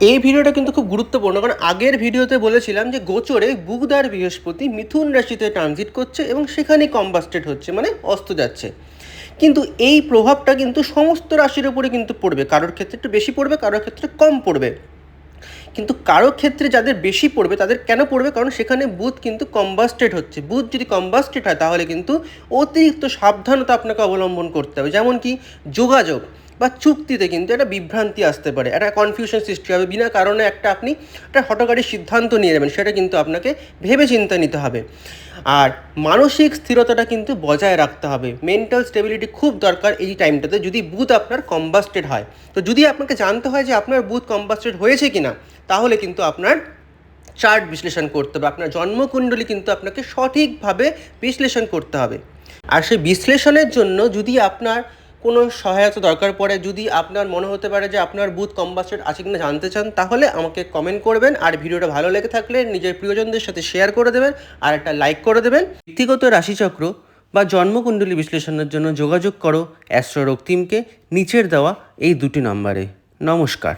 এই ভিডিওটা কিন্তু খুব গুরুত্বপূর্ণ, কারণ আগের ভিডিওতে বলেছিলাম যে গোচরে বুধ আর বৃহস্পতি মিথুন রাশিতে ট্রানজিট করছে এবং সেখানেই কম্বাস্টেড হচ্ছে, মানে অস্ত যাচ্ছে। কিন্তু এই প্রভাবটা কিন্তু সমস্ত রাশির উপরে কিন্তু পড়বে, কারোর ক্ষেত্রে একটু বেশি পড়বে, কারোর ক্ষেত্রে কম পড়বে। কিন্তু কারো ক্ষেত্রে যাদের বেশি পড়বে তাদের কেন পড়বে, কারণ সেখানে বুধ কিন্তু কম্বাস্টেড হচ্ছে। বুধ যদি কম্বাস্টেড হয় তাহলে কিন্তু অতিরিক্ত সাবধানতা আপনাকে অবলম্বন করতে হবে। যেমন কি যোগাযোগ বা চুক্তিতে কিন্তু একটা বিভ্রান্তি আসতে পারে, একটা কনফিউশন সৃষ্টি হবে, বিনা কারণে একটা হঠকারী সিদ্ধান্ত নিয়ে নেবেন, সেটা কিন্তু আপনাকে ভেবে চিন্তে নিতে হবে। আর মানসিক স্থিরতাটা কিন্তু বজায় রাখতে হবে, মেন্টাল স্টেবিলিটি খুব দরকার এই টাইমটাতে যদি বুধ আপনার কম্বাস্টেড হয়। তো যদি আপনাকে জানতে হয় যে আপনার বুধ কম্বাস্টেড হয়েছে কিনা, তাহলে কিন্তু আপনার চার্ট বিশ্লেষণ করতে হবে, আপনার জন্মকুণ্ডলী কিন্তু আপনাকে সঠিকভাবে বিশ্লেষণ করতে হবে। আর সেই বিশ্লেষণের জন্য যদি আপনার কোনো সহায়তা দরকার পড়ে, যদি আপনার মনে হতে পারে যে আপনার বুধ কম্বাস্টেড আছে কিনা জানতে চান, তাহলে আমাকে কমেন্ট করবেন। আর ভিডিওটা ভালো লেগে থাকলে নিজের প্রিয়জনদের সাথে শেয়ার করে দেবেন আর একটা লাইক করে দেবেন। ব্যক্তিগত রাশিচক্র বা জন্মকুণ্ডলী বিশ্লেষণের জন্য যোগাযোগ করো অ্যাস্ট্রো রক্তিমকে নিচের দেওয়া এই দুটি নম্বরে। নমস্কার।